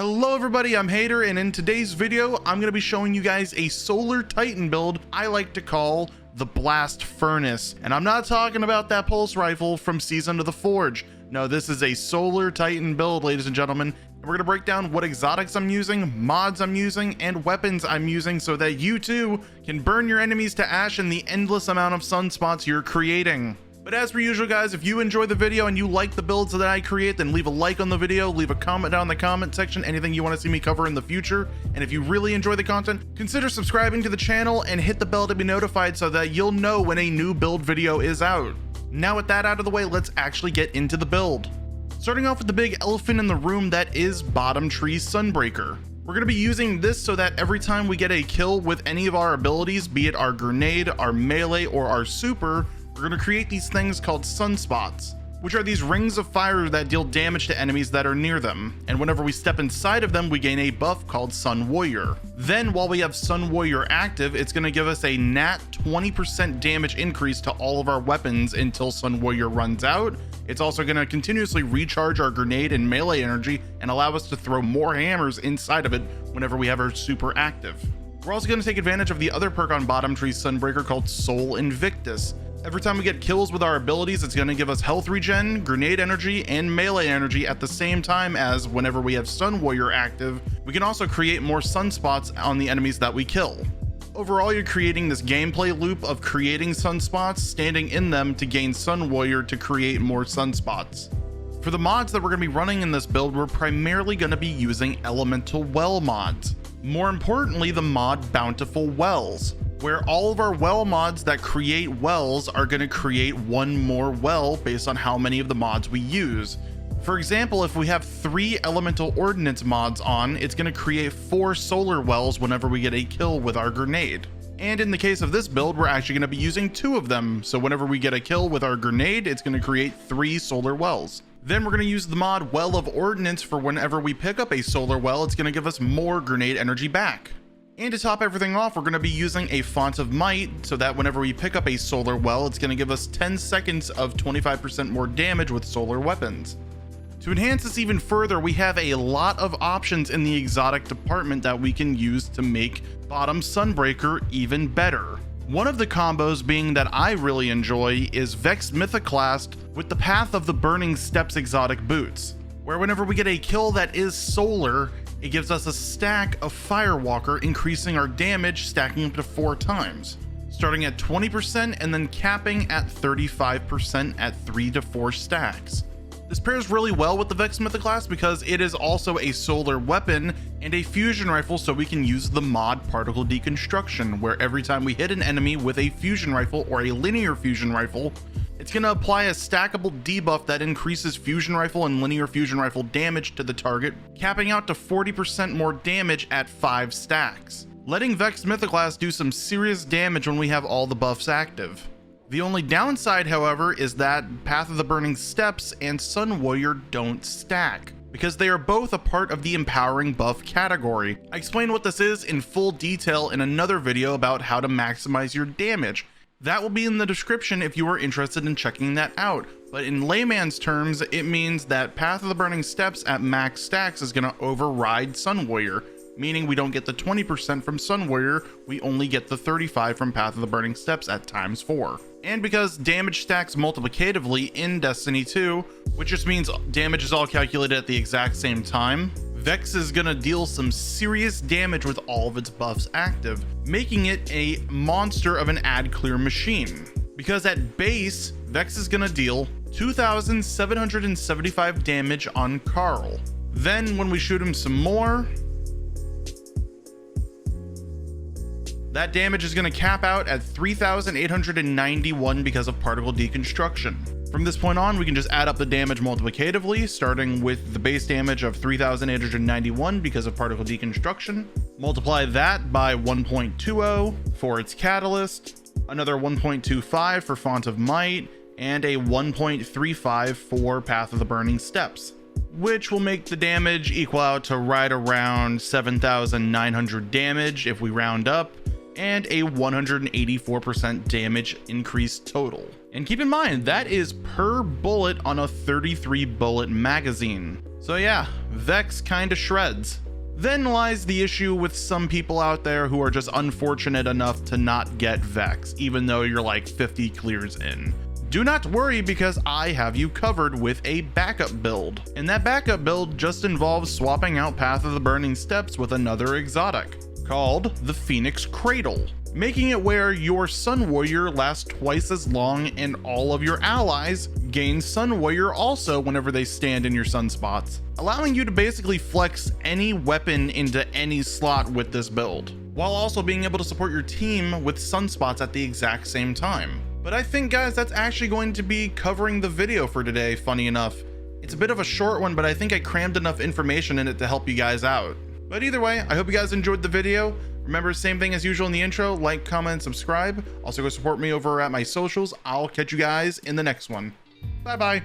Hello everybody, I'm Hater, and in today's video, I'm going to be showing you guys a Solar Titan build I like to call the Blast Furnace. And I'm not talking about that pulse rifle from Season of the Forge. No, this is a Solar Titan build, ladies and gentlemen. And we're going to break down what exotics I'm using, mods I'm using, and weapons I'm using so that you too can burn your enemies to ash in the endless amount of sunspots you're creating. But as per usual, guys, if you enjoy the video and you like the builds that I create, then leave a like on the video, leave a comment down in the comment section, anything you want to see me cover in the future. And if you really enjoy the content, consider subscribing to the channel and hit the bell to be notified so that you'll know when a new build video is out. Now with that out of the way, let's actually get into the build. Starting off with the big elephant in the room that is Bottom Tree Sunbreaker. We're going to be using this so that every time we get a kill with any of our abilities, be it our grenade, our melee, or our super, we're going to create these things called sunspots, which are these rings of fire that deal damage to enemies that are near them. And whenever we step inside of them, we gain a buff called Sun Warrior. Then while we have Sun Warrior active, it's going to give us a nat 20% damage increase to all of our weapons until Sun Warrior runs out. It's also going to continuously recharge our grenade and melee energy and allow us to throw more hammers inside of it whenever we have our super active. We're also going to take advantage of the other perk on Bottom Tree Sunbreaker called Soul Invictus. Every time we get kills with our abilities, it's going to give us health regen, grenade energy, and melee energy at the same time as whenever we have Sun Warrior active, we can also create more sunspots on the enemies that we kill. Overall, you're creating this gameplay loop of creating sunspots, standing in them to gain Sun Warrior to create more sunspots. For the mods that we're going to be running in this build, we're primarily going to be using elemental well mods. More importantly, the mod Bountiful Wells, where all of our well mods that create wells are going to create one more well based on how many of the mods we use. For example, if we have 3 elemental ordnance mods on, it's going to create 4 solar wells whenever we get a kill with our grenade. And in the case of this build, we're actually going to be using 2 of them. So whenever we get a kill with our grenade, it's going to create 3 solar wells. Then we're going to use the mod Well of Ordnance for whenever we pick up a solar well, it's going to give us more grenade energy back. And to top everything off, we're going to be using a Font of Might so that whenever we pick up a solar well, it's going to give us 10 seconds of 25% more damage with solar weapons. To enhance this even further, we have a lot of options in the exotic department that we can use to make Bottom Sunbreaker even better. One of the combos being that I really enjoy is Vex Mythoclast with the Path of the Burning Steps exotic boots, where whenever we get a kill that is solar, it gives us a stack of Firewalker, increasing our damage, stacking up to 4 times, starting at 20% and then capping at 35% at 3 to 4 stacks. This pairs really well with the Vex Mythoclast because it is also a solar weapon and a fusion rifle, so we can use the mod Particle Deconstruction, where every time we hit an enemy with a fusion rifle or a linear fusion rifle, it's going to apply a stackable debuff that increases fusion rifle and linear fusion rifle damage to the target, capping out to 40% more damage at 5 stacks, letting Vex Mythoclast do some serious damage when we have all the buffs active. The only downside, however, is that Path of the Burning Steps and Sun Warrior don't stack, because they are both a part of the empowering buff category. I explain what this is in full detail in another video about how to maximize your damage. That will be in the description if you are interested in checking that out. But in layman's terms, it means that Path of the Burning Steps at max stacks is going to override Sun Warrior, meaning we don't get the 20% from Sun Warrior, we only get the 35 from Path of the Burning Steps at times 4. And because damage stacks multiplicatively in Destiny 2, which just means damage is all calculated at the exact same time, Vex is gonna deal some serious damage with all of its buffs active, making it a monster of an ad clear machine. Because at base, Vex is gonna deal 2,775 damage on Carl. Then when we shoot him some more, that damage is going to cap out at 3,891 because of Particle Deconstruction. From this point on, we can just add up the damage multiplicatively, starting with the base damage of 3,891 because of Particle Deconstruction. Multiply that by 1.20 for its Catalyst, another 1.25 for Font of Might, and a 1.35 for Path of the Burning Steps, which will make the damage equal out to right around 7,900 damage if we round up, and a 184% damage increase total. And keep in mind, that is per bullet on a 33 bullet magazine. So yeah, Vex kinda shreds. Then lies the issue with some people out there who are just unfortunate enough to not get Vex, even though you're like 50 clears in. Do not worry, because I have you covered with a backup build. And that backup build just involves swapping out Path of the Burning Steps with another exotic, called the Phoenix Cradle, making it where your Sun Warrior lasts twice as long and all of your allies gain Sun Warrior also whenever they stand in your sunspots, allowing you to basically flex any weapon into any slot with this build, while also being able to support your team with sunspots at the exact same time. But I think, guys, that's actually going to be covering the video for today, funny enough. It's a bit of a short one, but I think I crammed enough information in it to help you guys out. But either way, I hope you guys enjoyed the video. Remember, same thing as usual in the intro, like, comment, and subscribe. Also go support me over at my socials. I'll catch you guys in the next one. Bye-bye.